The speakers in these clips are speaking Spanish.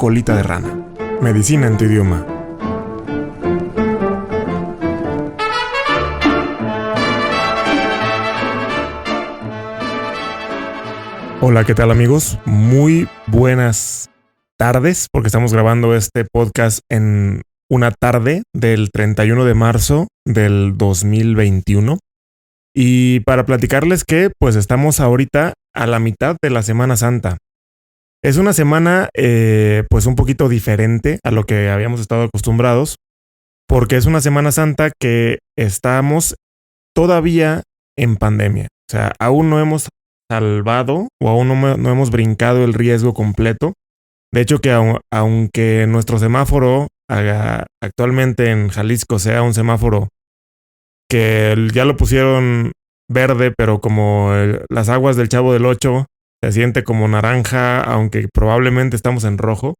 colita de rana. Medicina en tu idioma. Hola, ¿qué tal amigos? Muy buenas tardes, porque estamos grabando este podcast en una tarde del 31 de marzo del 2021. Y para platicarles que pues estamos ahorita a la mitad de la Semana Santa. Es una semana pues un poquito diferente a lo que habíamos estado acostumbrados, porque es una Semana Santa que estamos todavía en pandemia. O sea, aún no hemos salvado o aún no hemos brincado el riesgo completo. De hecho, que aunque nuestro semáforo actualmente en Jalisco sea un semáforo que ya lo pusieron verde, pero como las aguas del Chavo del Ocho se siente como naranja, aunque probablemente estamos en rojo,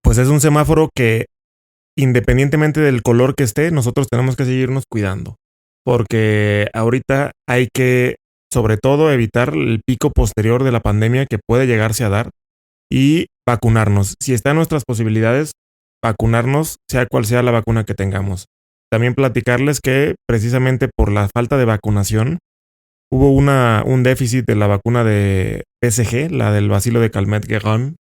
pues es un semáforo que independientemente del color que esté, nosotros tenemos que seguirnos cuidando. Porque ahorita hay que, sobre todo, evitar el pico posterior de la pandemia que puede llegarse a dar y vacunarnos. Si está en nuestras posibilidades, vacunarnos, sea cual sea la vacuna que tengamos. También platicarles que precisamente por la falta de vacunación hubo un déficit de la vacuna de PSG, la del bacilo de Calmette-Guerin,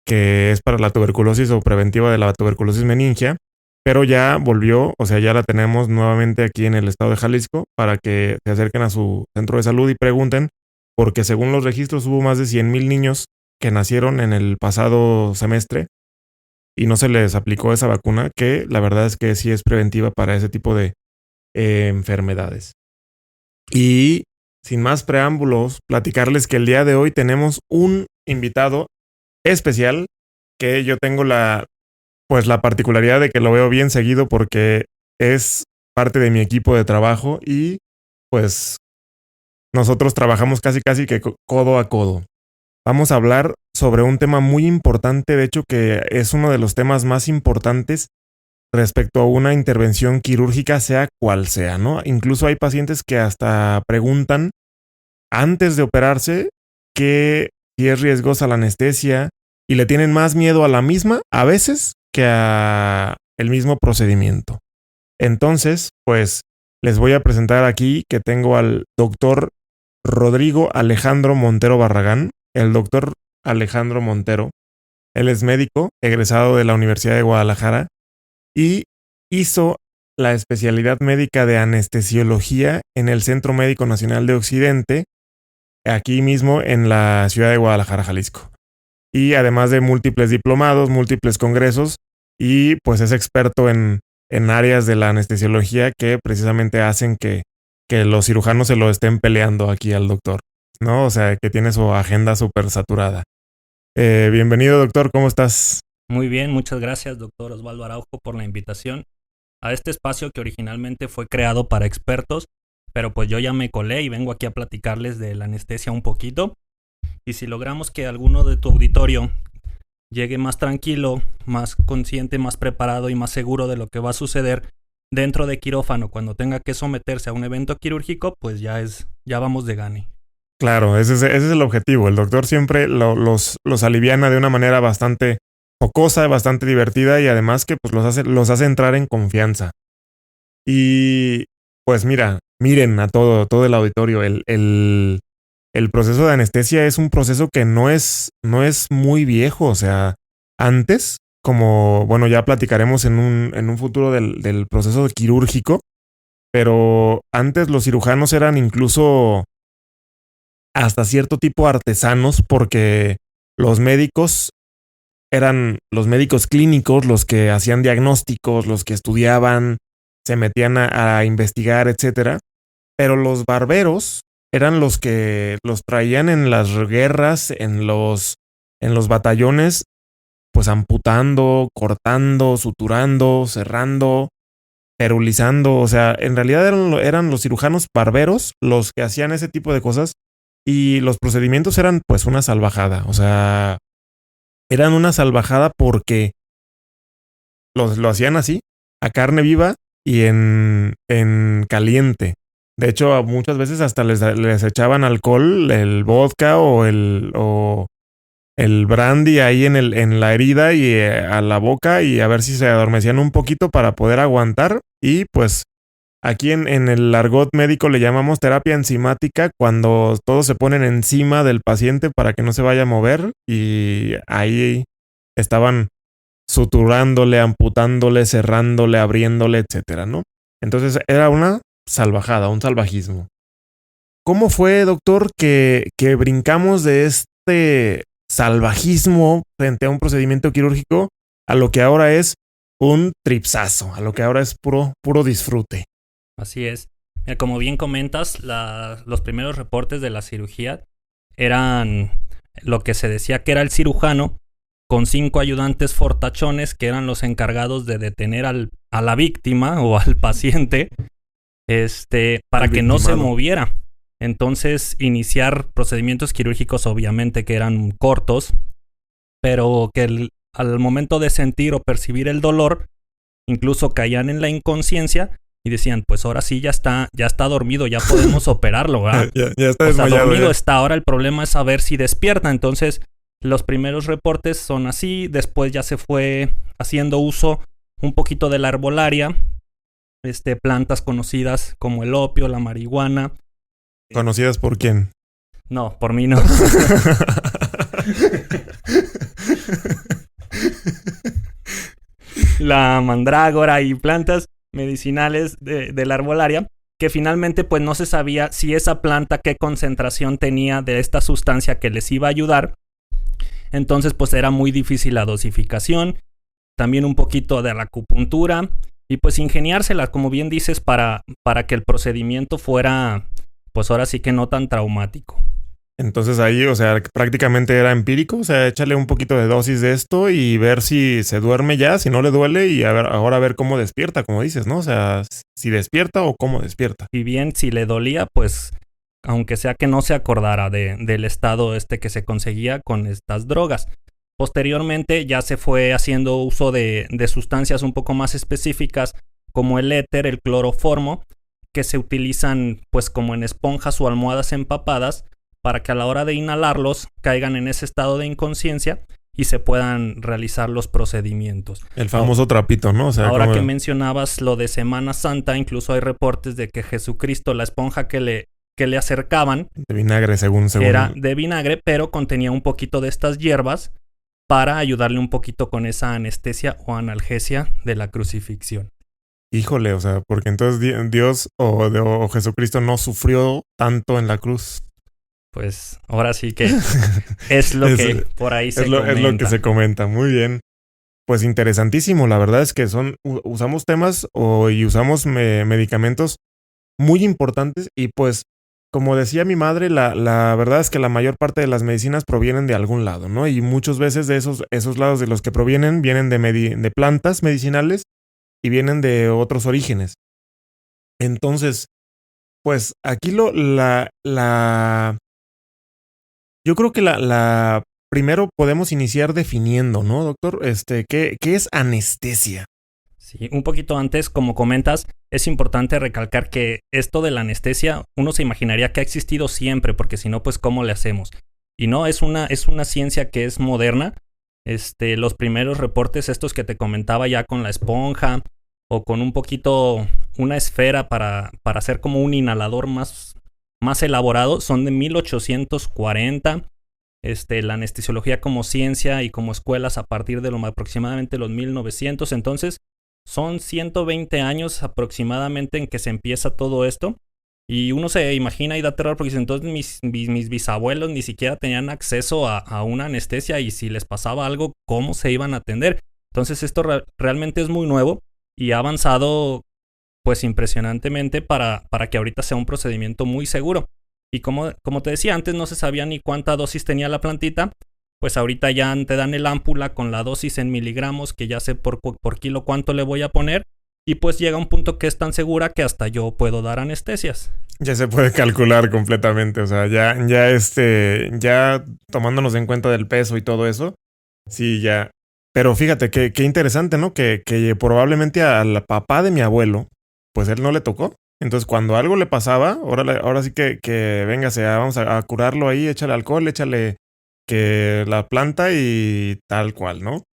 que es para la tuberculosis o preventiva de la tuberculosis meningia, pero ya volvió, o sea, ya la tenemos nuevamente aquí en el estado de Jalisco para que se acerquen a su centro de salud y pregunten, porque según los registros hubo más de 100,000 niños que nacieron en el pasado semestre y no se les aplicó esa vacuna, que la verdad es que sí es preventiva para ese tipo de enfermedades. Y sin más preámbulos, platicarles que el día de hoy tenemos un invitado especial que yo tengo la particularidad de que lo veo bien seguido porque es parte de mi equipo de trabajo y pues nosotros trabajamos casi que codo a codo. Vamos a hablar sobre un tema muy importante, de hecho que es uno de los temas más importantes respecto a una intervención quirúrgica, sea cual sea, ¿no? Incluso hay pacientes que hasta preguntan antes de operarse que si es riesgosa la anestesia y le tienen más miedo a la misma a veces que a el mismo procedimiento. Entonces, pues les voy a presentar aquí que tengo al doctor Rodrigo Alejandro Montero Barragán. El doctor Alejandro Montero, él es médico egresado de la Universidad de Guadalajara y hizo la especialidad médica de anestesiología en el Centro Médico Nacional de Occidente, aquí mismo en la ciudad de Guadalajara, Jalisco. Y además de múltiples diplomados, múltiples congresos, y pues es experto en áreas de la anestesiología que precisamente hacen que los cirujanos se lo estén peleando aquí al doctor, ¿no? O sea, que tiene su agenda súper saturada. Bienvenido, doctor, ¿cómo estás? Muy bien, muchas gracias, doctor Osvaldo Araujo, por la invitación a este espacio que originalmente fue creado para expertos, pero pues yo ya me colé y vengo aquí a platicarles de la anestesia un poquito. Y si logramos que alguno de tu auditorio llegue más tranquilo, más consciente, más preparado y más seguro de lo que va a suceder dentro de quirófano cuando tenga que someterse a un evento quirúrgico, pues ya vamos de gane. Claro, ese es el objetivo. El doctor siempre los aliviana de una manera bastante jocosa, bastante divertida y además que pues los hace entrar en confianza. Y pues miren a todo el auditorio, el proceso de anestesia es un proceso que no es muy viejo, o sea, antes, como, bueno, ya platicaremos en un futuro del proceso quirúrgico, pero antes los cirujanos eran incluso hasta cierto tipo artesanos porque los médicos eran los médicos clínicos los que hacían diagnósticos, los que estudiaban, se metían a investigar, etcétera. Pero los barberos eran los que los traían en las guerras, en los batallones, pues amputando, cortando, suturando, cerrando, perulizando. O sea, en realidad eran los cirujanos barberos los que hacían ese tipo de cosas y los procedimientos eran pues una salvajada. O sea, eran una salvajada porque lo hacían así, a carne viva y en caliente. De hecho, muchas veces hasta les echaban alcohol, el vodka o el brandy ahí en la herida y a la boca y a ver si se adormecían un poquito para poder aguantar. Y pues aquí en el argot médico le llamamos terapia enzimática cuando todos se ponen encima del paciente para que no se vaya a mover y ahí estaban suturándole, amputándole, cerrándole, abriéndole, etcétera, ¿no? Entonces era una salvajada, un salvajismo. ¿Cómo fue, doctor, que brincamos de este salvajismo frente a un procedimiento quirúrgico a lo que ahora es un tripsazo, a lo que ahora es puro disfrute? Así es. Mira, como bien comentas, los primeros reportes de la cirugía eran lo que se decía que era el cirujano con 5 ayudantes fortachones que eran los encargados de detener a la víctima o al paciente para que no se moviera. Entonces, iniciar procedimientos quirúrgicos obviamente que eran cortos, pero que al momento de sentir o percibir el dolor, incluso caían en la inconsciencia y decían, pues ahora sí ya está dormido, ya podemos operarlo, ¿verdad? ya está desmayado. Dormido ya está, ahora el problema es saber si despierta. Entonces, los primeros reportes son así, después ya se fue haciendo uso un poquito de la herbolaria, plantas conocidas como el opio, la marihuana. ¿Conocidas por quién? No, por mí no. La mandrágora y plantas medicinales de la herbolaria, que finalmente pues no se sabía si esa planta qué concentración tenía de esta sustancia que les iba a ayudar. Entonces pues era muy difícil la dosificación, también un poquito de la acupuntura y pues ingeniárselas, como bien dices, para que el procedimiento fuera pues ahora sí que no tan traumático. Entonces ahí, o sea, prácticamente era empírico, o sea, échale un poquito de dosis de esto y ver si se duerme ya, si no le duele y ahora a ver cómo despierta, como dices, ¿no? O sea, si despierta o cómo despierta. Y bien, si le dolía, pues aunque sea que no se acordara del estado que se conseguía con estas drogas. Posteriormente ya se fue haciendo uso de sustancias un poco más específicas como el éter, el cloroformo, que se utilizan pues como en esponjas o almohadas empapadas para que a la hora de inhalarlos caigan en ese estado de inconsciencia y se puedan realizar los procedimientos. El famoso trapito, ¿no? O sea, ahora que mencionabas lo de Semana Santa, incluso hay reportes de que Jesucristo, la esponja que le acercaban de vinagre, según era de vinagre, pero contenía un poquito de estas hierbas para ayudarle un poquito con esa anestesia o analgesia de la crucifixión. Híjole, o sea, porque entonces Dios o Jesucristo no sufrió tanto en la cruz. Pues ahora sí que es lo que por ahí se comenta. Es lo que se comenta, muy bien. Pues interesantísimo, la verdad es que usamos temas y usamos medicamentos muy importantes y pues como decía mi madre, la verdad es que la mayor parte de las medicinas provienen de algún lado, ¿no? Y muchas veces de esos lados de los que vienen de plantas medicinales y vienen de otros orígenes. Entonces, pues aquí yo creo que primero podemos iniciar definiendo, ¿no, doctor? ¿Qué es anestesia? Sí, un poquito antes, como comentas, es importante recalcar que esto de la anestesia, uno se imaginaría que ha existido siempre, porque si no, pues ¿cómo le hacemos? Y no, es una ciencia que es moderna. Los primeros reportes estos que te comentaba ya con la esponja o con un poquito, una esfera para hacer como un inhalador más elaborado, son de 1840. La anestesiología como ciencia y como escuelas a partir de aproximadamente los 1900. Entonces, son 120 años aproximadamente en que se empieza todo esto. Y uno se imagina y da terror porque entonces mis bisabuelos ni siquiera tenían acceso a una anestesia y si les pasaba algo, ¿cómo se iban a atender? Entonces esto realmente es muy nuevo y ha avanzado pues impresionantemente para que ahorita sea un procedimiento muy seguro. Y como te decía, antes no se sabía ni cuánta dosis tenía la plantita. Pues ahorita ya te dan el ámpula con la dosis en miligramos, que ya sé por kilo cuánto le voy a poner. Y pues llega un punto que es tan segura que hasta yo puedo dar anestesias. Ya se puede calcular completamente, o sea, ya tomándonos en cuenta del peso y todo eso. Sí, ya. Pero fíjate, qué interesante, ¿no? Que probablemente al papá de mi abuelo, pues él no le tocó. Entonces, cuando algo le pasaba, ahora sí que véngase, vamos a curarlo ahí, échale alcohol, échale que la planta y tal cual, ¿no?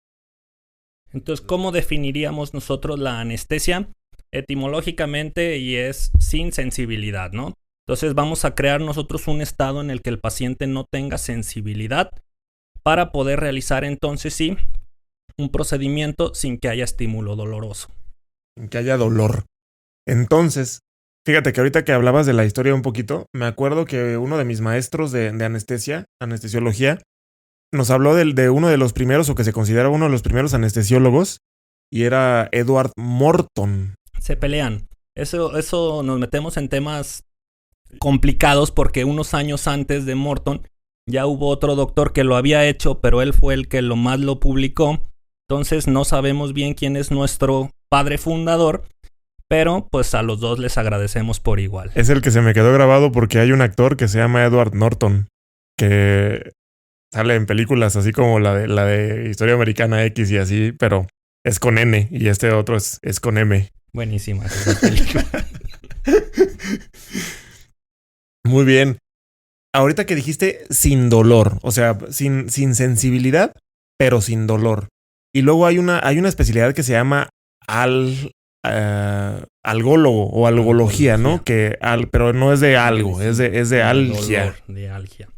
Entonces, ¿cómo definiríamos nosotros la anestesia? Etimológicamente, y es sin sensibilidad, ¿no? Entonces vamos a crear nosotros un estado en el que el paciente no tenga sensibilidad para poder realizar entonces sí un procedimiento sin que haya estímulo doloroso. Sin que haya dolor. Entonces, fíjate que ahorita que hablabas de la historia un poquito, me acuerdo que uno de mis maestros de anestesiología, nos habló de uno de los primeros, o que se considera uno de los primeros anestesiólogos, y era Edward Morton. Se pelean. Eso nos metemos en temas complicados porque unos años antes de Morton ya hubo otro doctor que lo había hecho, pero él fue el que más lo publicó. Entonces no sabemos bien quién es nuestro padre fundador, pero pues a los dos les agradecemos por igual. Es el que se me quedó grabado porque hay un actor que se llama Edward Norton, que sale en películas así como la de Historia Americana X y así, pero es con N y este otro es con M. Buenísima esa película. Muy bien. Ahorita que dijiste sin dolor, o sea, sin sensibilidad, pero sin dolor. Y luego hay una especialidad que se llama algólogo o algología, ¿no? Pero no es de algo, es de algia. Dolor, de algia.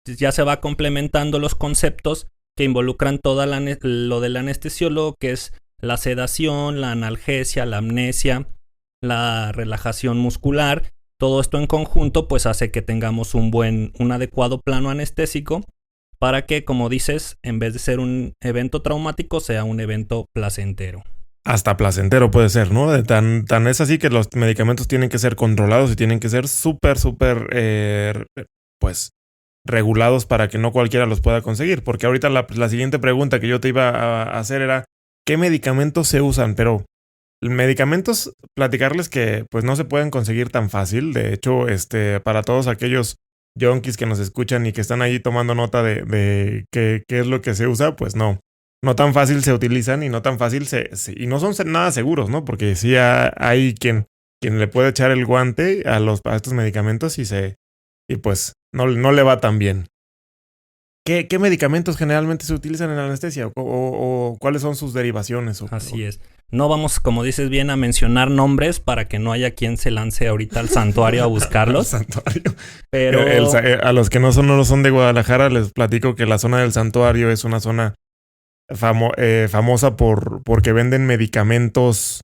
Entonces ya se va complementando los conceptos que involucran toda lo del anestesiólogo, que es la sedación, la analgesia, la amnesia, la relajación muscular. Todo esto en conjunto pues hace que tengamos un adecuado plano anestésico para que, como dices, en vez de ser un evento traumático, sea un evento placentero. Hasta placentero puede ser, ¿no? Tan es así que los medicamentos tienen que ser controlados y tienen que ser súper, pues, regulados para que no cualquiera los pueda conseguir. Porque ahorita la siguiente pregunta que yo te iba a hacer era, ¿qué medicamentos se usan? Pero medicamentos, platicarles que pues no se pueden conseguir tan fácil. De hecho, para todos aquellos junkies que nos escuchan y que están ahí tomando nota de qué es lo que se usa, pues no tan fácil se utilizan y no tan fácil y no son nada seguros, ¿no? Porque sí hay quien le puede echar el guante a estos medicamentos y pues no le va tan bien. ¿Qué medicamentos generalmente se utilizan en la anestesia? ¿O cuáles son sus derivaciones? Así es. No vamos, como dices bien, a mencionar nombres para que no haya quien se lance ahorita al santuario a buscarlos. Al santuario. Pero a los que no son de Guadalajara, les platico que la zona del santuario es una zona famosa porque venden medicamentos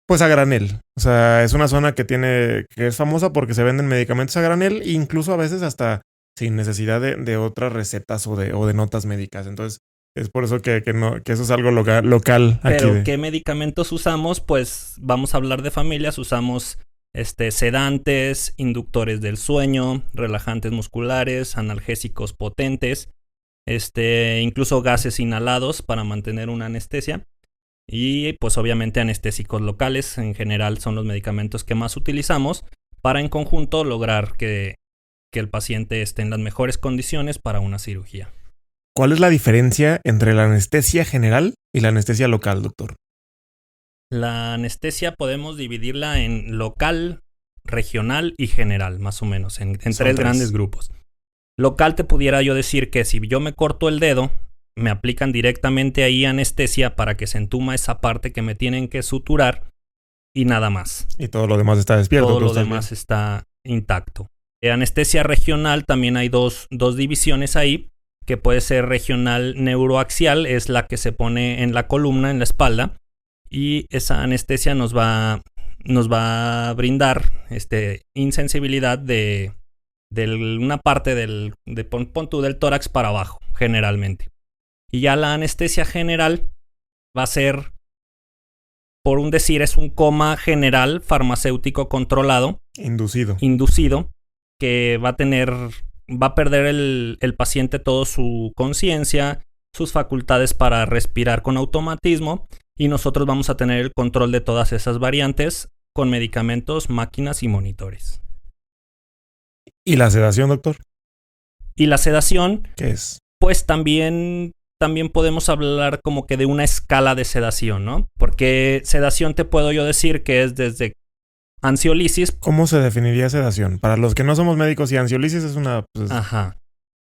pues a granel. O sea, es una zona que es famosa porque se venden medicamentos a granel, incluso a veces hasta sin necesidad de otras recetas o de notas médicas. Entonces, es por eso que eso es algo local aquí. Pero, ¿qué medicamentos usamos? Pues vamos a hablar de familias. Usamos sedantes, inductores del sueño, relajantes musculares, analgésicos potentes, incluso gases inhalados para mantener una anestesia. Y pues obviamente anestésicos locales. En general son los medicamentos que más utilizamos para en conjunto lograr que el paciente esté en las mejores condiciones para una cirugía. ¿Cuál es la diferencia entre la anestesia general y la anestesia local, doctor? La anestesia podemos dividirla en local, regional y general, más o menos, en tres grandes grupos. Local te pudiera yo decir que si yo me corto el dedo, me aplican directamente ahí anestesia para que se entuma esa parte que me tienen que suturar y nada más. Y todo lo demás está despierto. Todo lo demás está intacto. Anestesia regional también hay dos divisiones ahí, que puede ser regional neuroaxial, es la que se pone en la columna, en la espalda, y esa anestesia nos va a brindar insensibilidad de una parte del tórax para abajo, generalmente. Y ya la anestesia general va a ser, por un decir, es un coma general farmacéutico controlado. Inducido. Que va a perder el paciente toda su conciencia, sus facultades para respirar con automatismo, y nosotros vamos a tener el control de todas esas variantes con medicamentos, máquinas y monitores. ¿Y la sedación, doctor? Y la sedación, ¿qué es? Pues también podemos hablar como que de una escala de sedación, ¿no? Porque sedación te puedo yo decir que es desde ansiolisis. ¿Cómo se definiría sedación? Para los que no somos médicos, y ansiolisis es una... Ajá.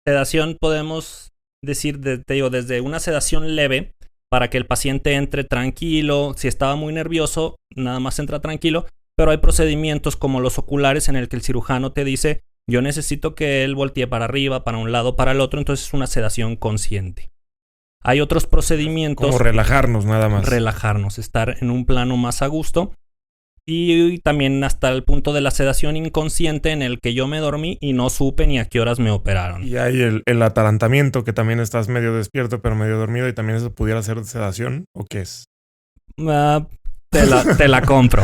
sedación podemos decir, te digo, desde una sedación leve para que el paciente entre tranquilo. Si estaba muy nervioso, nada más entra tranquilo. Pero hay procedimientos como los oculares en el que el cirujano te dice, yo necesito que él voltee para arriba, para un lado, para el otro. Entonces es una sedación consciente. Hay otros procedimientos. Como relajarnos nada más. Relajarnos, estar en un plano más a gusto. Y también hasta el punto de la sedación inconsciente en el que yo me dormí y no supe ni a qué horas me operaron. Y hay el atarantamiento, que también estás medio despierto pero medio dormido, y también eso pudiera ser sedación, ¿o qué es? Te la compro.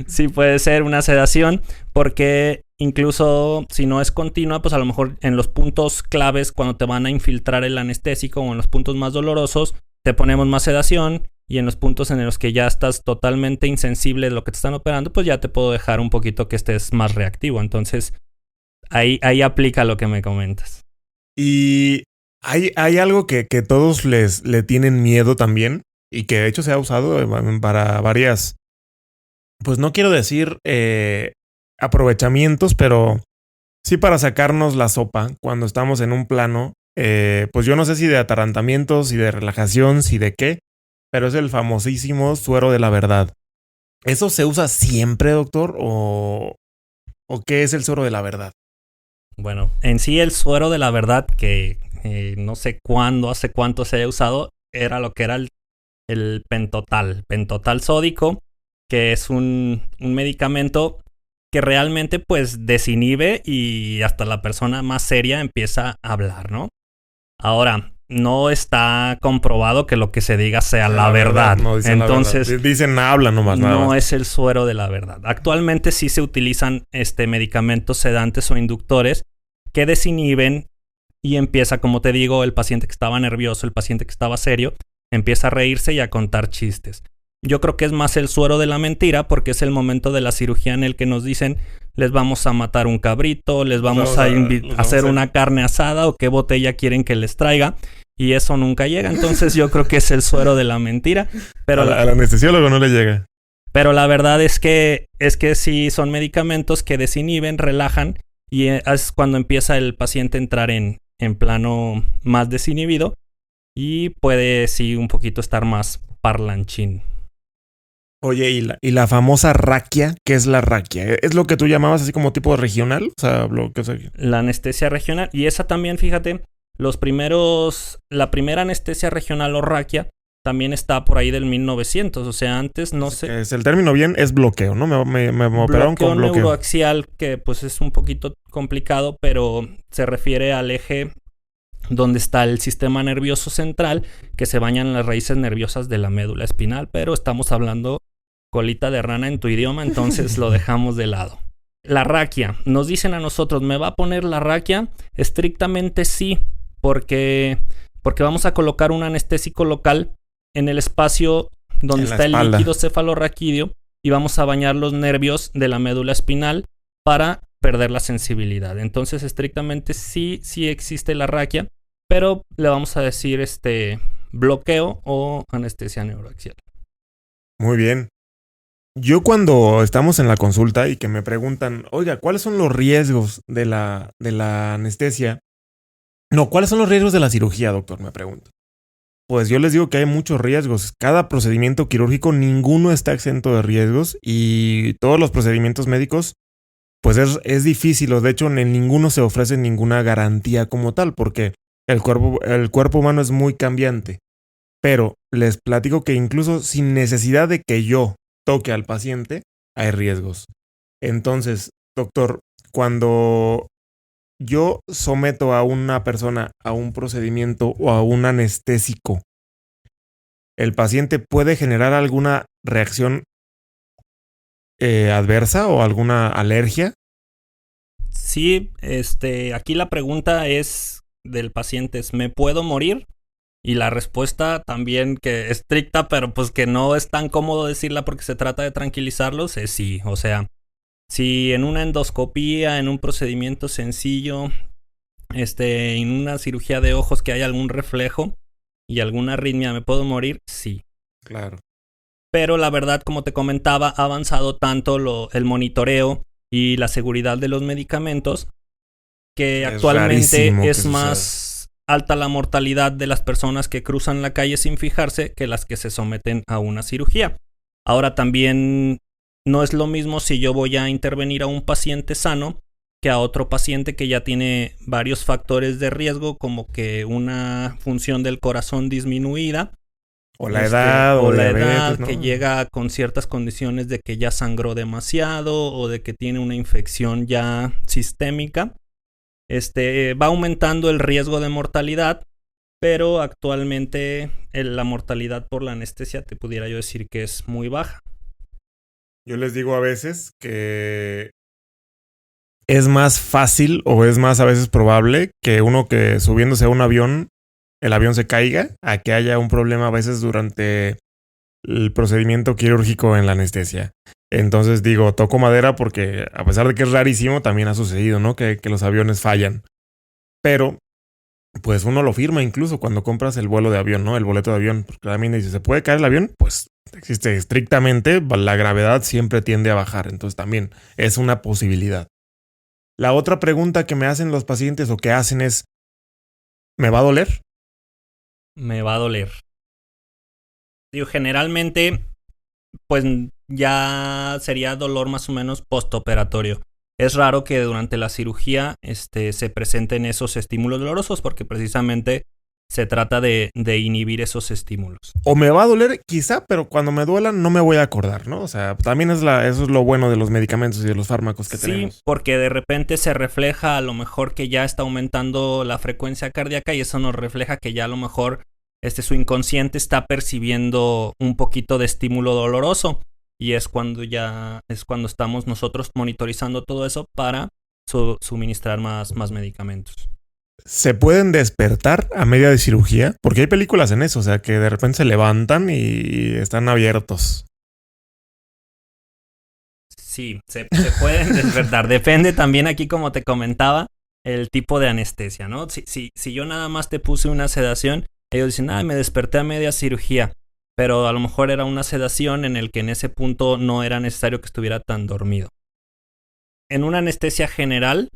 Sí puede ser una sedación, porque incluso si no es continua, pues a lo mejor en los puntos claves, cuando te van a infiltrar el anestésico o en los puntos más dolorosos, te ponemos más sedación. Y en los puntos en los que ya estás totalmente insensible de lo que te están operando, pues ya te puedo dejar un poquito que estés más reactivo. Entonces, ahí aplica lo que me comentas. Y hay algo que todos le tienen miedo también, y que de hecho se ha usado para varias, pues no quiero decir aprovechamientos, pero sí para sacarnos la sopa cuando estamos en un plano, pues yo no sé si de atarantamientos, si de relajación, si de qué, pero es el famosísimo suero de la verdad. ¿Eso se usa siempre, doctor? ¿O qué es el suero de la verdad? Bueno, en sí el suero de la verdad, que no sé cuándo, hace cuánto se haya usado, era lo que era el pentotal sódico, que es un medicamento que realmente pues desinhibe y hasta la persona más seria empieza a hablar, ¿no? Ahora, no está comprobado que lo que se diga sea la verdad. No dicen entonces, la verdad. Dicen habla nomás. No es el suero de la verdad. Actualmente sí se utilizan medicamentos sedantes o inductores que desinhiben y empieza, como te digo, el paciente que estaba nervioso, el paciente que estaba serio, empieza a reírse y a contar chistes. Yo creo que es más el suero de la mentira, porque es el momento de la cirugía en el que nos dicen, les vamos a matar un cabrito, les vamos a hacer una carne asada, o qué botella quieren que les traiga, y eso nunca llega. Entonces yo creo que es el suero de la mentira. Pero al anestesiólogo no le llega. Pero la verdad es que sí son medicamentos que desinhiben, relajan, y es cuando empieza el paciente a entrar en plano más desinhibido, y puede sí un poquito estar más parlanchín. Oye, ¿y la famosa raquia? ¿Qué es la raquia? ¿Es lo que tú llamabas así como tipo regional? O sea, la anestesia regional. Y esa también, fíjate, la primera anestesia regional o raquia también está por ahí del 1900. O sea, antes no sé. El término bien es bloqueo, ¿no? Me operaron con bloqueo neuroaxial, que pues es un poquito complicado, pero se refiere al eje donde está el sistema nervioso central, que se bañan las raíces nerviosas de la médula espinal, pero estamos hablando colita de rana en tu idioma, entonces lo dejamos de lado. La raquia, nos dicen a nosotros, ¿me va a poner la raquia? Estrictamente sí, porque vamos a colocar un anestésico local en el espacio donde está el líquido cefalorraquídeo y vamos a bañar los nervios de la médula espinal para perder la sensibilidad. Entonces, estrictamente sí existe la raquia, pero le vamos a decir bloqueo o anestesia neuroaxial. Muy bien. Yo cuando estamos en la consulta y que me preguntan, oiga, ¿cuáles son los riesgos de la anestesia? No, ¿cuáles son los riesgos de la cirugía, doctor? Me pregunto. Pues yo les digo que hay muchos riesgos. Cada procedimiento quirúrgico, ninguno está exento de riesgos, y todos los procedimientos médicos, pues es difícil, o de hecho en ninguno se ofrece ninguna garantía como tal, porque el cuerpo humano es muy cambiante. Pero les platico que incluso sin necesidad de que yo toque al paciente, hay riesgos. Entonces, doctor, cuando yo someto a una persona a un procedimiento o a un anestésico, ¿el paciente puede generar alguna reacción adversa o alguna alergia? Sí, aquí la pregunta es del paciente es, ¿me puedo morir? Y la respuesta también, que es estricta, pero pues que no es tan cómodo decirla porque se trata de tranquilizarlos, es sí. O sea, si en una endoscopía, en un procedimiento sencillo, en una cirugía de ojos que hay algún reflejo y alguna arritmia, ¿me puedo morir? Sí. Claro. Pero la verdad, como te comentaba, ha avanzado tanto el monitoreo y la seguridad de los medicamentos que actualmente es que más alta la mortalidad de las personas que cruzan la calle sin fijarse que las que se someten a una cirugía. Ahora también no es lo mismo si yo voy a intervenir a un paciente sano que a otro paciente que ya tiene varios factores de riesgo, como que una función del corazón disminuida. O la edad, o la diabetes, edad, ¿no? que llega con ciertas condiciones de que ya sangró demasiado o de que tiene una infección ya sistémica. Va aumentando el riesgo de mortalidad, pero actualmente la mortalidad por la anestesia te pudiera yo decir que es muy baja. Yo les digo a veces que es más fácil o es más a veces probable que uno que subiéndose a un avión, el avión se caiga, a que haya un problema a veces durante el procedimiento quirúrgico en la anestesia. Entonces digo, toco madera porque a pesar de que es rarísimo, también ha sucedido, ¿no? Que los aviones fallan. Pero, pues uno lo firma incluso cuando compras el vuelo de avión, ¿no? El boleto de avión. Porque también dice, ¿se puede caer el avión? Pues existe estrictamente, la gravedad siempre tiende a bajar. Entonces también es una posibilidad. La otra pregunta que me hacen los pacientes o que hacen es, ¿me va a doler? Me va a doler. Digo, generalmente, pues ya sería dolor más o menos postoperatorio. Es raro que durante la cirugía se presenten esos estímulos dolorosos porque precisamente se trata de inhibir esos estímulos. O me va a doler quizá, pero cuando me duelan no me voy a acordar, ¿no? O sea, también eso es lo bueno de los medicamentos y de los fármacos que tenemos. Sí, porque de repente se refleja a lo mejor que ya está aumentando la frecuencia cardíaca y eso nos refleja que ya a lo mejor su inconsciente está percibiendo un poquito de estímulo doloroso. Y es cuando estamos nosotros monitorizando todo eso para suministrar más medicamentos. ¿Se pueden despertar a media de cirugía? Porque hay películas en eso, o sea, que de repente se levantan y están abiertos. Sí, se pueden despertar. Depende también aquí, como te comentaba, el tipo de anestesia, ¿no? Si yo nada más te puse una sedación, ellos dicen, me desperté a media cirugía. Pero a lo mejor era una sedación en el que en ese punto no era necesario que estuviera tan dormido. En una anestesia general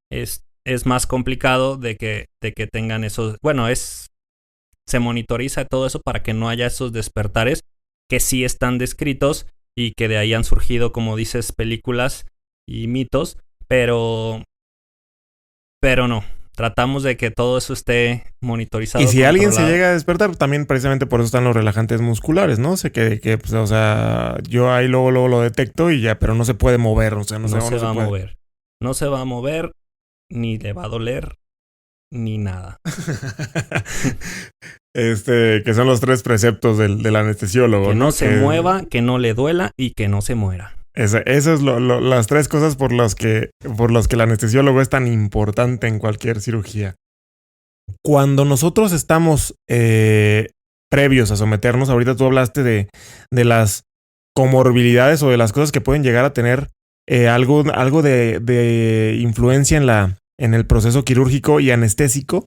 es más complicado de que tengan esos... Bueno, se monitoriza todo eso para que no haya esos despertares que sí están descritos y que de ahí han surgido, como dices, películas y mitos, pero no. Tratamos de que todo eso esté monitorizado. Y si alguien se llega a despertar, también precisamente por eso están los relajantes musculares, ¿no? Sé que pues, o sea, yo ahí luego lo detecto y ya, pero no se puede mover, o sea, no se va a mover. No se va a mover, ni le va a doler, ni nada. Que son los 3 preceptos del anestesiólogo, que no se mueva, que no le duela y que no se muera. Eso es las 3 cosas por las que el anestesiólogo es tan importante en cualquier cirugía. Cuando nosotros estamos previos a someternos, ahorita tú hablaste de las comorbilidades o de las cosas que pueden llegar a tener algo de influencia en el proceso quirúrgico y anestésico,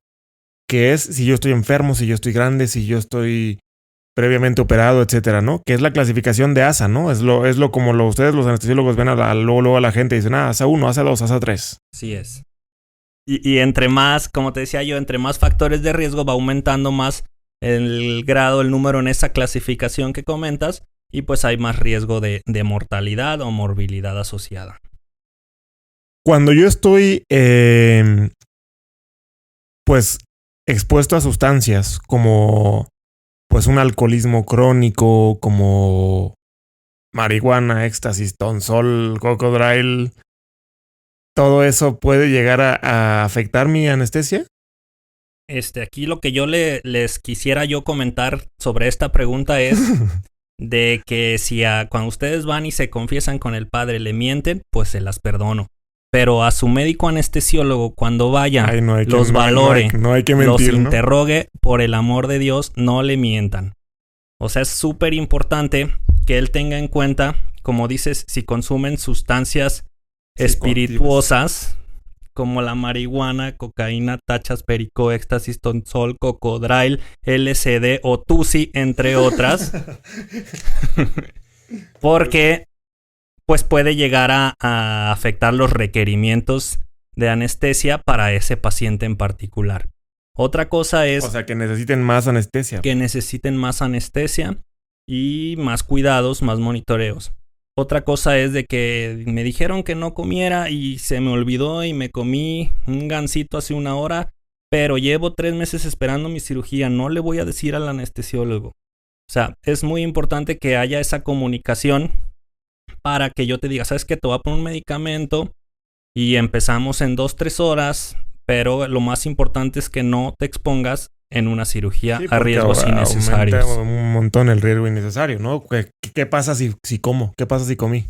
que es si yo estoy enfermo, si yo estoy grande, si yo estoy previamente operado, etcétera, ¿no? Que es la clasificación de ASA, ¿no? Es lo como ustedes los anestesiólogos ven luego a la gente y dicen, ASA 1, ASA 2, ASA 3. Sí es. Y entre más, como te decía yo, entre más factores de riesgo va aumentando más el grado, el número en esa clasificación que comentas y pues hay más riesgo de mortalidad o morbilidad asociada. Cuando yo estoy pues expuesto a sustancias como pues un alcoholismo crónico, como marihuana, éxtasis, tonsol, cocodrilo, ¿todo eso puede llegar a afectar mi anestesia? Aquí lo que yo les quisiera yo comentar sobre esta pregunta es de que si cuando ustedes van y se confiesan con el padre le mienten, pues se las perdono. Pero a su médico anestesiólogo, cuando vaya, los valore, no hay que mentir, los interrogue, por el amor de Dios, no le mientan. O sea, es súper importante que él tenga en cuenta, como dices, si consumen sustancias espirituosas, como la marihuana, cocaína, tachas, perico, éxtasis, tonsol, cocodrilo, LSD o tusi, entre otras. Porque pues puede llegar a afectar los requerimientos de anestesia para ese paciente en particular. Otra cosa es... O sea, que necesiten más anestesia. Que necesiten más anestesia y más cuidados, más monitoreos. Otra cosa es de que me dijeron que no comiera y se me olvidó y me comí un gansito hace 1 hora, pero llevo 3 meses esperando mi cirugía, no le voy a decir al anestesiólogo. O sea, es muy importante que haya esa comunicación para que yo te diga, ¿sabes qué? Te voy a poner un medicamento y empezamos en 2-3 horas, pero lo más importante es que no te expongas en una cirugía a riesgos innecesarios. Aumenta un montón el riesgo innecesario, ¿no? ¿Qué pasa si como? ¿Qué pasa si comí?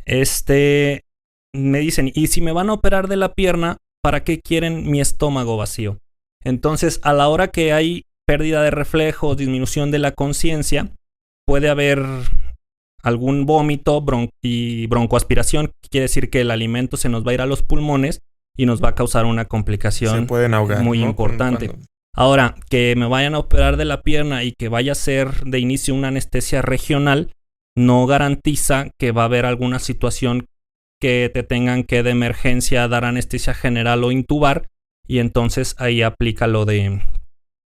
Me dicen, ¿y si me van a operar de la pierna, para qué quieren mi estómago vacío? Entonces, a la hora que hay pérdida de reflejos, disminución de la conciencia, puede haber algún vómito y broncoaspiración, que quiere decir que el alimento se nos va a ir a los pulmones y nos va a causar una complicación se pueden ahogar, muy ¿no? importante. Ahora, que me vayan a operar de la pierna y que vaya a ser de inicio una anestesia regional, no garantiza que va a haber alguna situación que te tengan que de emergencia dar anestesia general o intubar, y entonces ahí aplica lo de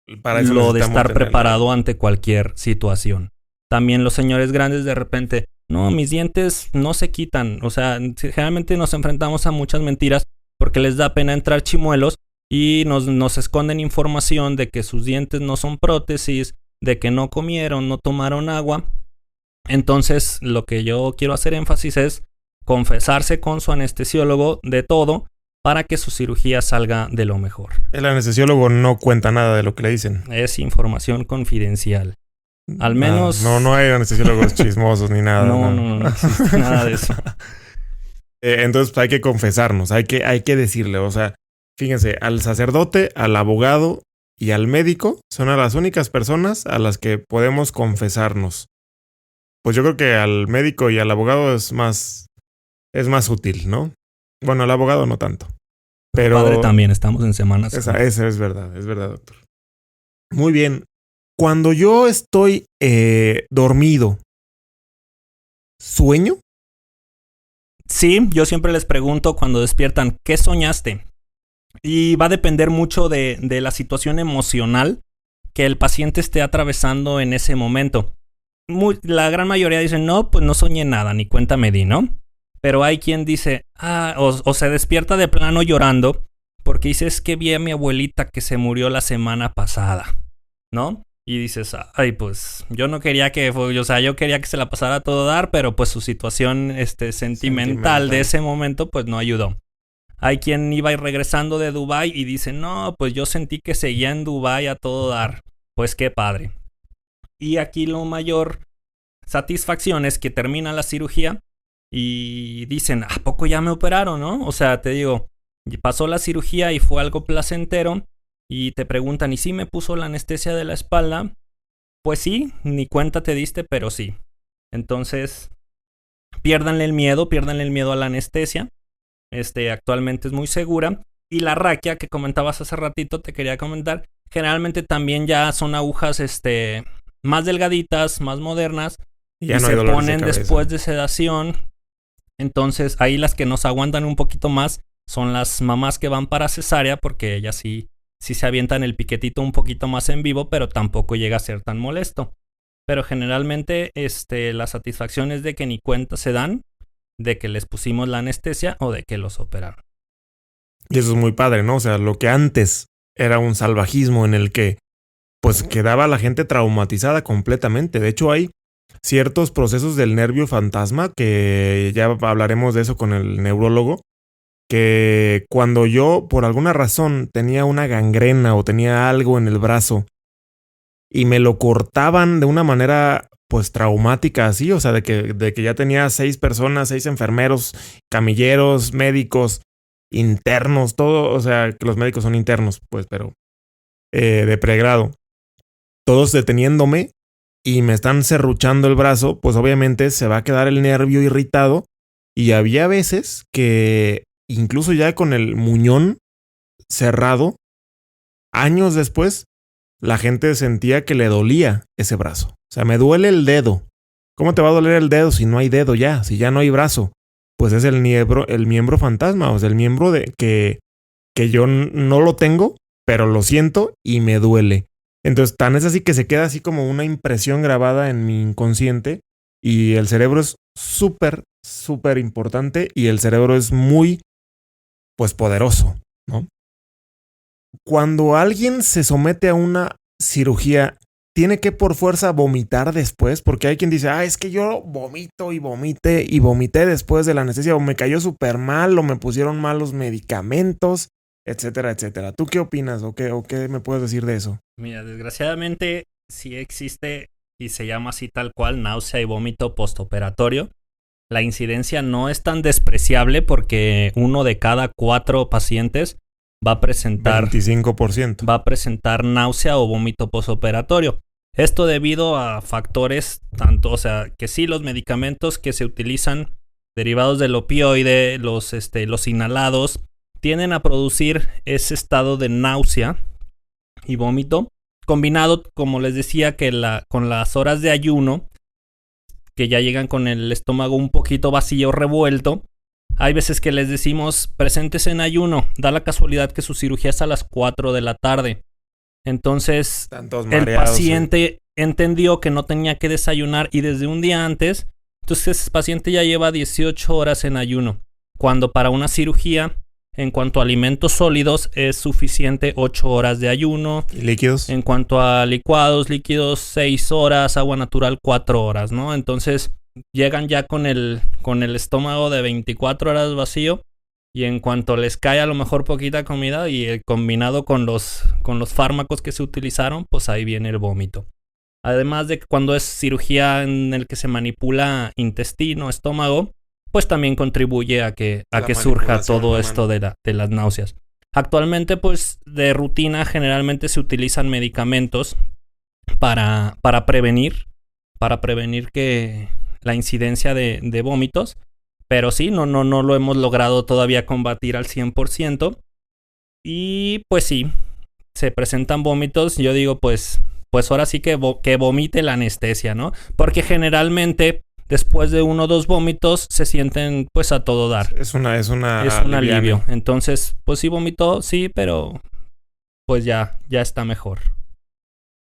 estar preparado ante cualquier situación. También los señores grandes de repente, no, mis dientes no se quitan. O sea, generalmente nos enfrentamos a muchas mentiras porque les da pena entrar chimuelos y nos esconden información de que sus dientes no son prótesis, de que no comieron, no tomaron agua. Entonces, lo que yo quiero hacer énfasis es confesarse con su anestesiólogo de todo para que su cirugía salga de lo mejor. El anestesiólogo no cuenta nada de lo que le dicen. Es información confidencial. Al menos... No hay anestesiólogos chismosos ni nada. No existe nada de eso. Entonces pues, hay que confesarnos, hay que decirle, o sea, fíjense, al sacerdote, al abogado y al médico son a las únicas personas a las que podemos confesarnos. Pues yo creo que al médico y al abogado es más útil, ¿no? Bueno, al abogado no tanto. Pero padre también, estamos en semanas. Esa es verdad, doctor. Muy bien. Cuando yo estoy dormido, ¿sueño? Sí, yo siempre les pregunto cuando despiertan, ¿qué soñaste? Y va a depender mucho de la situación emocional que el paciente esté atravesando en ese momento. La gran mayoría dicen, no, pues no soñé nada, ni cuenta me di, ¿no? Pero hay quien dice, o se despierta de plano llorando porque dice, es que vi a mi abuelita que se murió la semana pasada, ¿no? Y dices, ay, pues yo no quería yo quería que se la pasara a todo dar, pero pues su situación sentimental de ese momento pues no ayudó. Hay quien iba ir regresando de Dubái y dice, no, pues yo sentí que seguía en Dubái a todo dar. Pues qué padre. Y aquí lo mayor satisfacción es que termina la cirugía y dicen, ¿a poco ya me operaron, no? O sea, te digo, pasó la cirugía y fue algo placentero. Y te preguntan, ¿y si me puso la anestesia de la espalda? Pues sí, ni cuenta te diste, pero sí. Entonces, piérdanle el miedo a la anestesia. Actualmente es muy segura. Y la raquia que comentabas hace ratito, te quería comentar, generalmente también ya son agujas más delgaditas, más modernas. Y no se ponen después de sedación. Entonces, ahí las que nos aguantan un poquito más son las mamás que van para cesárea, porque ellas sí se avientan el piquetito un poquito más en vivo, pero tampoco llega a ser tan molesto. Pero generalmente la satisfacción es de que ni cuenta se dan de que les pusimos la anestesia o de que los operaron. Y eso es muy padre, ¿no? O sea, lo que antes era un salvajismo en el que pues quedaba la gente traumatizada completamente. De hecho, hay ciertos procesos del nervio fantasma, que ya hablaremos de eso con el neurólogo, que cuando yo por alguna razón tenía una gangrena o tenía algo en el brazo y me lo cortaban de una manera pues traumática así, o sea, de que ya tenía 6 personas, 6 enfermeros, camilleros, médicos, internos, todo, o sea, que los médicos son internos, pues, pero de pregrado, todos deteniéndome y me están serruchando el brazo, pues obviamente se va a quedar el nervio irritado. Y había veces que incluso ya con el muñón cerrado, años después, la gente sentía que le dolía ese brazo. O sea, me duele el dedo. ¿Cómo te va a doler el dedo si no hay dedo ya? Si ya no hay brazo. pues es el miembro fantasma, o sea, el miembro de que yo no lo tengo, pero lo siento y me duele. Entonces, tan es así que se queda así como una impresión grabada en mi inconsciente y el cerebro es súper, súper importante y el cerebro es muy, pues, poderoso, ¿no? Cuando alguien se somete a una cirugía, tiene que por fuerza vomitar después, porque hay quien dice, es que yo vomito y vomité después de la anestesia, o me cayó súper mal, o me pusieron mal los medicamentos, etcétera, etcétera. ¿Tú qué opinas o qué me puedes decir de eso? Mira, desgraciadamente sí existe y se llama así tal cual náusea y vómito postoperatorio. La incidencia no es tan despreciable porque 1 de cada 4 pacientes va a presentar 25%. va a presentar náusea o vómito postoperatorio. Esto debido a factores tanto, o sea, que sí, los medicamentos que se utilizan derivados del opioide, los inhalados, tienden a producir ese estado de náusea y vómito, combinado, como les decía, con las horas de ayuno, que ya llegan con el estómago un poquito vacío, revuelto. Hay veces que les decimos, presentes en ayuno. Da la casualidad que su cirugía es a las 4 de la tarde. Entonces, el paciente entendió que no tenía que desayunar y desde un día antes, entonces el paciente ya lleva 18 horas en ayuno. Cuando para una cirugía, en cuanto a alimentos sólidos, es suficiente 8 horas de ayuno. ¿Y líquidos? En cuanto a líquidos 6 horas, agua natural 4 horas, ¿no? Entonces llegan ya con el estómago de 24 horas vacío y en cuanto les cae a lo mejor poquita comida y combinado con los fármacos que se utilizaron, pues ahí viene el vómito. Además de que cuando es cirugía en el que se manipula intestino, estómago, pues también contribuye a que surja todo esto de las náuseas. Actualmente, pues de rutina generalmente se utilizan medicamentos para prevenir que la incidencia de vómitos, pero sí, no lo hemos logrado todavía combatir al 100%. Y pues sí, se presentan vómitos. Yo digo, pues ahora sí que vomite la anestesia, ¿no? Porque generalmente después de 1 o 2 vómitos se sienten pues a todo dar. Es un alivio. Entonces, pues sí vomitó, sí, pero pues ya está mejor.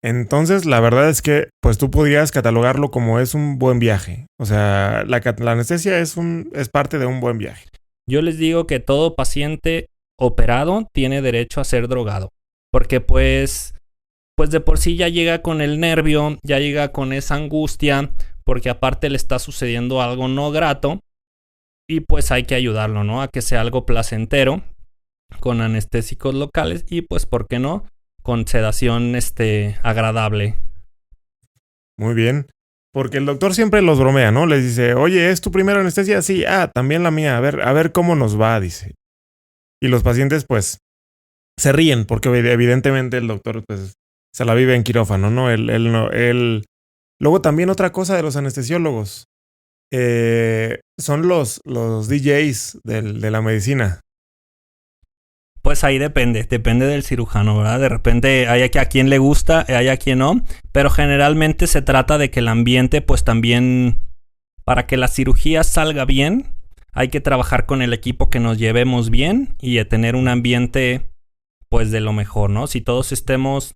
Entonces, la verdad es que pues tú podrías catalogarlo como es un buen viaje. O sea, la anestesia es parte de un buen viaje. Yo les digo que todo paciente operado tiene derecho a ser drogado. Porque pues de por sí ya llega con el nervio, ya llega con esa angustia, porque aparte le está sucediendo algo no grato. Y pues hay que ayudarlo, ¿no? A que sea algo placentero, con anestésicos locales y pues, ¿por qué no? Con sedación agradable. Muy bien. Porque el doctor siempre los bromea, ¿no? Les dice, oye, ¿es tu primera anestesia? Sí, también la mía. A ver cómo nos va, dice. Y los pacientes, pues, se ríen porque evidentemente el doctor, pues, se la vive en quirófano, ¿no? Él. Luego también otra cosa de los anestesiólogos. Son los DJs de la medicina. Pues ahí depende del cirujano, ¿verdad? De repente hay a quien le gusta, hay a quien no, pero generalmente se trata de que el ambiente, pues también, para que la cirugía salga bien, hay que trabajar con el equipo, que nos llevemos bien y tener un ambiente, pues de lo mejor, ¿no? Si todos estemos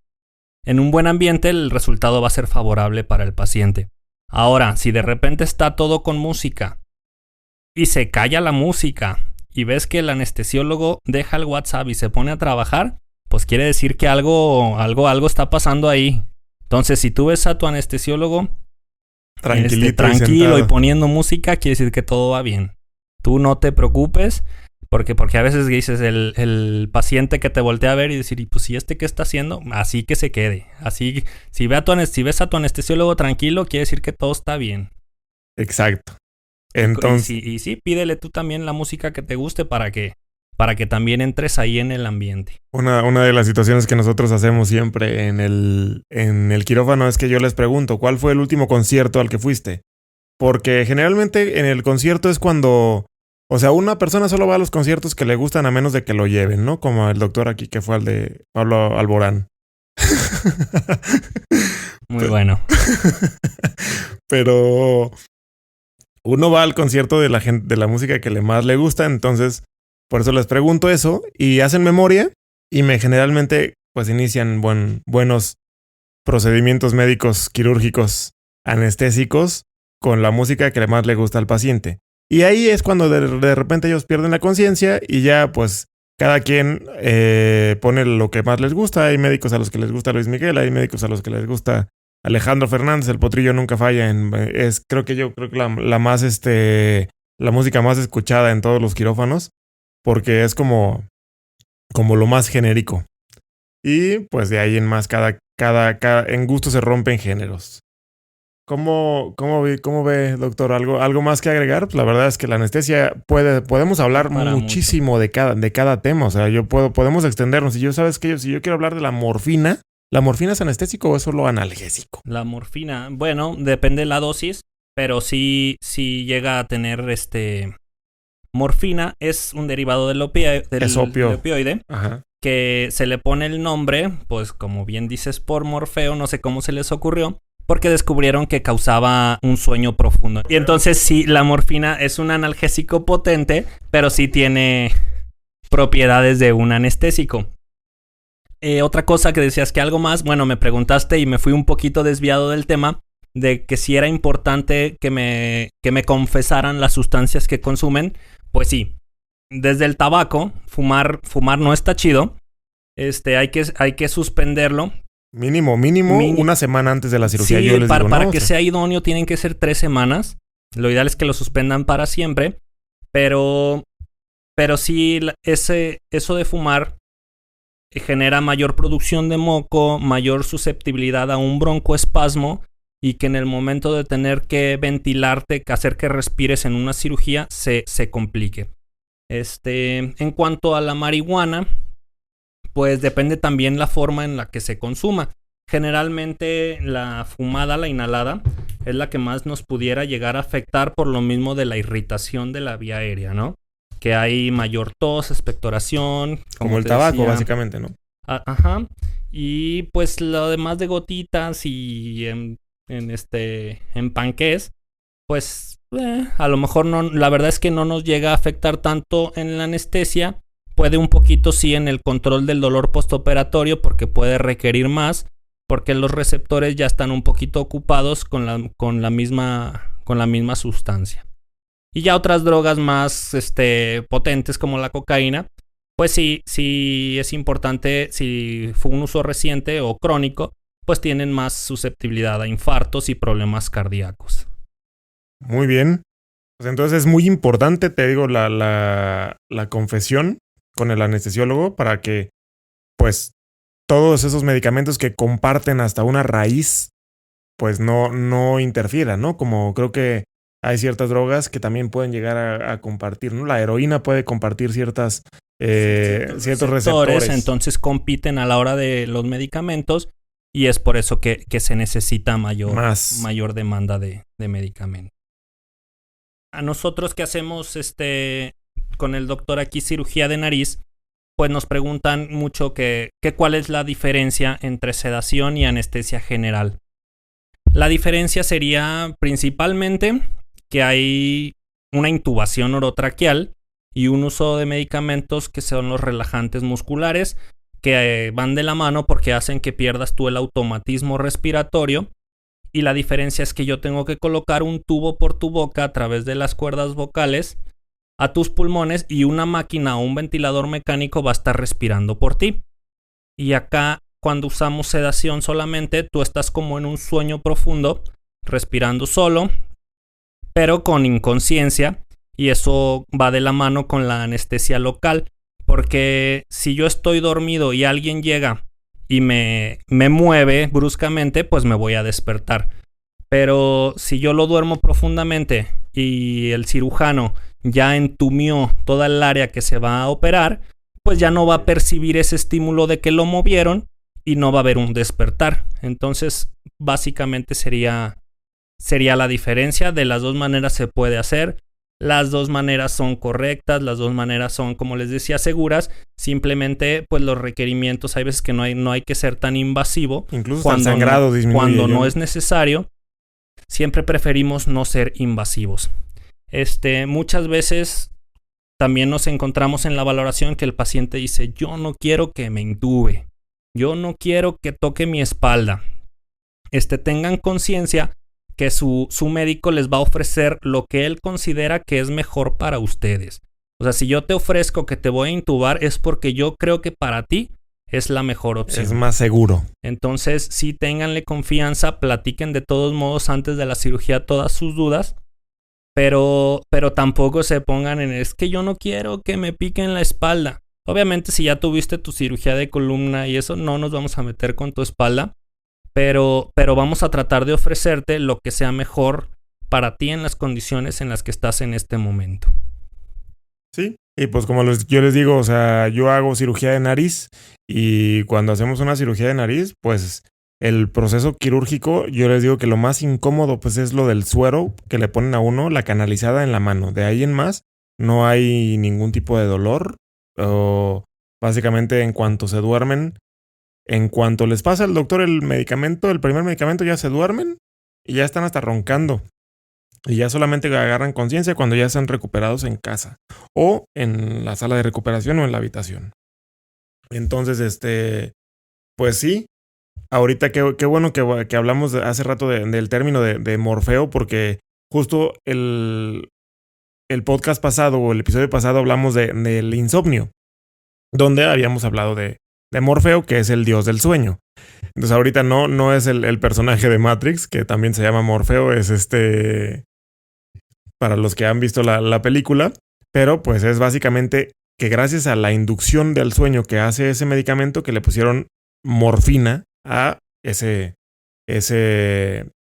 en un buen ambiente, el resultado va a ser favorable para el paciente. Ahora, si de repente está todo con música y se calla la música y ves que el anestesiólogo deja el WhatsApp y se pone a trabajar, pues quiere decir que algo está pasando ahí. Entonces, si tú ves a tu anestesiólogo tranquilo y poniendo música, quiere decir que todo va bien. Tú no te preocupes, porque a veces dices el paciente que te voltea a ver y decir, pues, ¿y qué está haciendo? Así que se quede. Así, si ves a tu anestesiólogo tranquilo, quiere decir que todo está bien. Exacto. Entonces, y sí, pídele tú también la música que te guste para que también entres ahí en el ambiente. Una de las situaciones que nosotros hacemos siempre en el quirófano es que yo les pregunto, ¿cuál fue el último concierto al que fuiste? Porque generalmente en el concierto es cuando, o sea, una persona solo va a los conciertos que le gustan a menos de que lo lleven, ¿no? Como el doctor aquí que fue al de Pablo Alborán. Muy bueno. Pero uno va al concierto de la gente, de la música que más le gusta, entonces por eso les pregunto eso y hacen memoria y generalmente pues inician buenos procedimientos médicos, quirúrgicos, anestésicos con la música que más le gusta al paciente. Y ahí es cuando de repente ellos pierden la conciencia y ya pues cada quien pone lo que más les gusta. Hay médicos a los que les gusta Luis Miguel, hay médicos a los que les gusta Alejandro Fernández, el potrillo nunca falla. Creo que la más la música más escuchada en todos los quirófanos, porque es como lo más genérico. Y pues de ahí en más, cada en gusto se rompen géneros. ¿Cómo ve, doctor? ¿Algo más que agregar? Pues la verdad es que la anestesia podemos hablar muchísimo de cada tema. O sea, podemos extendernos. Si yo quiero hablar de la morfina es anestésico o es solo analgésico. La morfina, bueno, depende de la dosis, pero sí llega a tener morfina es un derivado del opioide. Ajá. Que se le pone el nombre, pues como bien dices, por Morfeo, no sé cómo se les ocurrió, porque descubrieron que causaba un sueño profundo. Y entonces sí, la morfina es un analgésico potente, pero sí tiene propiedades de un anestésico. Otra cosa que decías que algo más, bueno, me preguntaste y me fui un poquito desviado del tema, de que si era importante que me confesaran las sustancias que consumen. Pues sí. Desde el tabaco, fumar no está chido. Hay que suspenderlo. Mínimo una semana antes de la cirugía. Sí, yo les digo, para que sea idóneo tienen que ser 3 semanas. Lo ideal es que lo suspendan para siempre. Pero sí, eso de fumar genera mayor producción de moco, mayor susceptibilidad a un broncoespasmo y que en el momento de tener que ventilarte, que hacer que respires en una cirugía, se complique. En cuanto a la marihuana, pues depende también la forma en la que se consuma. Generalmente la fumada, la inhalada, es la que más nos pudiera llegar a afectar por lo mismo de la irritación de la vía aérea, ¿no? Que hay mayor tos, expectoración. Como el tabaco, básicamente, ¿no? Ajá. Y pues lo demás de gotitas y en panqués, pues a lo mejor no, la verdad es que no nos llega a afectar tanto en la anestesia. Puede un poquito sí en el control del dolor postoperatorio porque puede requerir más, porque los receptores ya están un poquito ocupados con la misma sustancia. Y ya otras drogas más potentes como la cocaína, pues sí es importante, si fue un uso reciente o crónico, pues tienen más susceptibilidad a infartos y problemas cardíacos. Muy bien. Pues entonces es muy importante, te digo, la confesión con el anestesiólogo para que, pues, todos esos medicamentos que comparten hasta una raíz, pues no interfieran, ¿no? Como creo que hay ciertas drogas que también pueden llegar a compartir, ¿no? La heroína puede compartir ciertos receptores. Entonces compiten a la hora de los medicamentos y es por eso que se necesita mayor demanda de medicamentos. A nosotros que hacemos con el doctor aquí cirugía de nariz, pues nos preguntan mucho que cuál es la diferencia entre sedación y anestesia general. La diferencia sería principalmente que hay una intubación orotraqueal y un uso de medicamentos que son los relajantes musculares, que van de la mano porque hacen que pierdas tú el automatismo respiratorio. Y la diferencia es que yo tengo que colocar un tubo por tu boca a través de las cuerdas vocales a tus pulmones y una máquina o un ventilador mecánico va a estar respirando por ti. Y acá, cuando usamos sedación solamente, tú estás como en un sueño profundo, respirando solo, pero con inconsciencia, y eso va de la mano con la anestesia local, porque si yo estoy dormido y alguien llega y me mueve bruscamente, pues me voy a despertar. Pero si yo lo duermo profundamente y el cirujano ya entumió toda el área que se va a operar, pues ya no va a percibir ese estímulo de que lo movieron y no va a haber un despertar. Entonces, básicamente sería la diferencia. De las dos maneras se puede hacer. Las dos maneras son correctas, las dos maneras son, como les decía, seguras. Simplemente, pues los requerimientos, hay veces que no hay que ser tan invasivo. Incluso el sangrado disminuye. Cuando no es necesario, siempre preferimos no ser invasivos. Muchas veces también nos encontramos en la valoración que el paciente dice, yo no quiero que me intube, yo no quiero que toque mi espalda. Tengan conciencia que su médico les va a ofrecer lo que él considera que es mejor para ustedes. O sea, si yo te ofrezco que te voy a intubar es porque yo creo que para ti es la mejor opción. Es más seguro. Entonces, sí, ténganle confianza, platiquen de todos modos antes de la cirugía todas sus dudas, pero tampoco se pongan en es que yo no quiero que me piquen la espalda. Obviamente, si ya tuviste tu cirugía de columna y eso, no nos vamos a meter con tu espalda, pero vamos a tratar de ofrecerte lo que sea mejor para ti en las condiciones en las que estás en este momento. Sí, y pues como yo les digo, o sea, yo hago cirugía de nariz y cuando hacemos una cirugía de nariz, pues el proceso quirúrgico, yo les digo que lo más incómodo pues es lo del suero que le ponen a uno, la canalizada en la mano. De ahí en más no hay ningún tipo de dolor o básicamente en cuanto se duermen, en cuanto les pasa al doctor el medicamento, el primer medicamento, ya se duermen y ya están hasta roncando. Y ya solamente agarran conciencia cuando ya están recuperados en casa o en la sala de recuperación o en la habitación. Entonces, pues sí, ahorita qué bueno que hablamos hace rato del término de Morfeo, porque justo el podcast pasado o el episodio pasado hablamos del insomnio, donde habíamos hablado de Morfeo, que es el dios del sueño. Entonces ahorita no es el personaje de Matrix, que también se llama Morfeo, es para los que han visto la película, pero pues es básicamente que gracias a la inducción del sueño que hace ese medicamento que le pusieron morfina a ese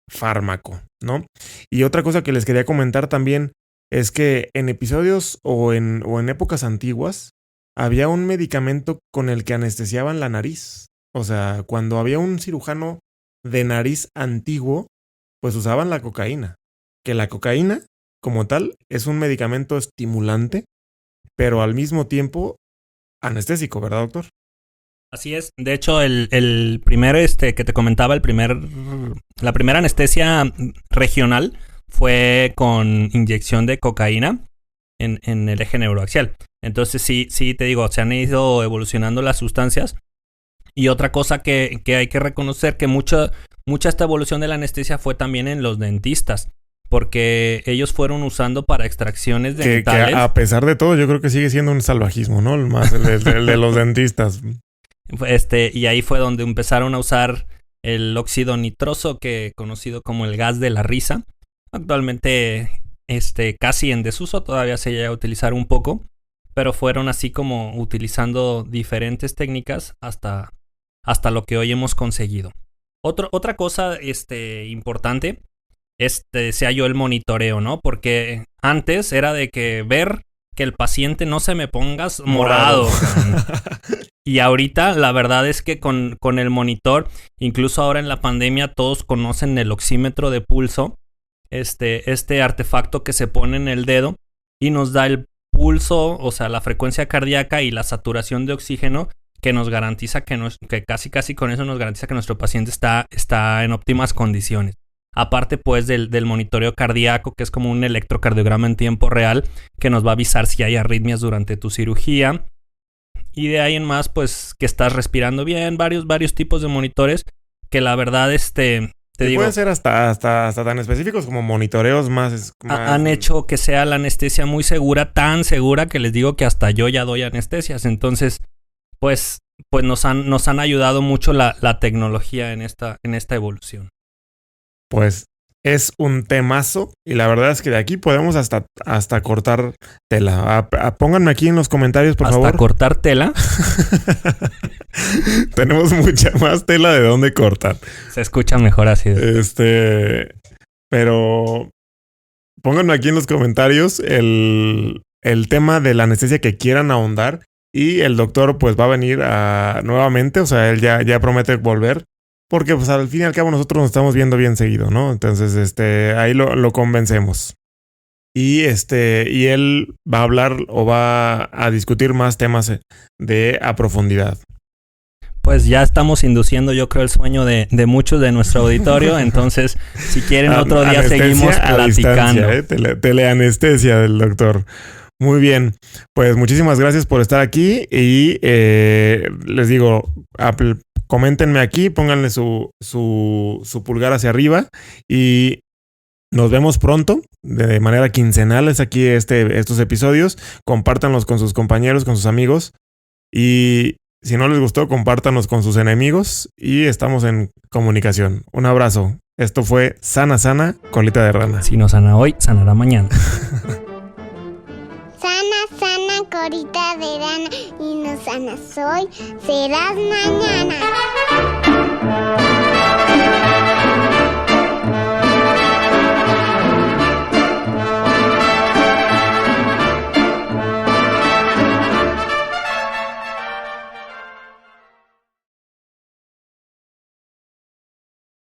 fármaco, ¿no? Y otra cosa que les quería comentar también es que en episodios o en épocas antiguas había un medicamento con el que anestesiaban la nariz. O sea, cuando había un cirujano de nariz antiguo, pues usaban la cocaína. Que la cocaína, como tal, es un medicamento estimulante, pero al mismo tiempo anestésico, ¿verdad, doctor? Así es. De hecho, el primer que te comentaba, la primera anestesia regional fue con inyección de cocaína en el eje neuroaxial. Entonces sí te digo, se han ido evolucionando las sustancias. Y otra cosa que hay que reconocer, que mucha esta evolución de la anestesia fue también en los dentistas, porque ellos fueron usando para extracciones dentales. Que a pesar de todo, yo creo que sigue siendo un salvajismo, ¿no? El de los dentistas. Y ahí fue donde empezaron a usar el óxido nitroso, conocido como el gas de la risa. Actualmente casi en desuso, todavía se llega a utilizar un poco, pero fueron así como utilizando diferentes técnicas hasta lo que hoy hemos conseguido. Otra cosa importante sea yo el monitoreo, ¿no? Porque antes era de que ver que el paciente no se me pongas morado. Y ahorita la verdad es que con el monitor, incluso ahora en la pandemia, todos conocen el oxímetro de pulso, este artefacto que se pone en el dedo y nos da el pulso, o sea, la frecuencia cardíaca y la saturación de oxígeno, que nos garantiza que casi con eso nos garantiza que nuestro paciente está en óptimas condiciones. Aparte pues del monitoreo cardíaco, que es como un electrocardiograma en tiempo real, que nos va a avisar si hay arritmias durante tu cirugía. Y de ahí en más, pues, que estás respirando bien, varios tipos de monitores, que la verdad, te digo... Pueden ser hasta tan específicos como monitoreos más... Han hecho que sea la anestesia muy segura, tan segura que les digo que hasta yo ya doy anestesias. Entonces, pues nos han ayudado mucho la tecnología en esta evolución. Pues es un temazo y la verdad es que de aquí podemos hasta cortar tela. Pónganme aquí en los comentarios, por favor. ¿Hasta cortar tela? Tenemos mucha más tela de dónde cortar. Se escucha mejor así. Pero pónganme aquí en los comentarios el tema de la anestesia que quieran ahondar y el doctor pues va a venir nuevamente, o sea, él ya promete volver. Porque pues al fin y al cabo nosotros nos estamos viendo bien seguido, ¿no? Entonces, ahí lo convencemos. Y él va a hablar o va a discutir más temas a profundidad. Pues ya estamos induciendo, yo creo, el sueño de muchos de nuestro auditorio. Entonces, si quieren, otro día seguimos platicando. Teleanestesia del doctor. Muy bien. Pues muchísimas gracias por estar aquí. Y les digo, coméntenme aquí, pónganle su pulgar hacia arriba. Y nos vemos pronto, de manera quincenal. Es aquí estos episodios. Compártanlos con sus compañeros, con sus amigos. Y si no les gustó, compártanos con sus enemigos y estamos en comunicación. Un abrazo. Esto fue Sana Sana, Colita de Rana. Si no sana hoy, sanará mañana. Sana Sana, Colita de Rana, y no sanas hoy, serás mañana.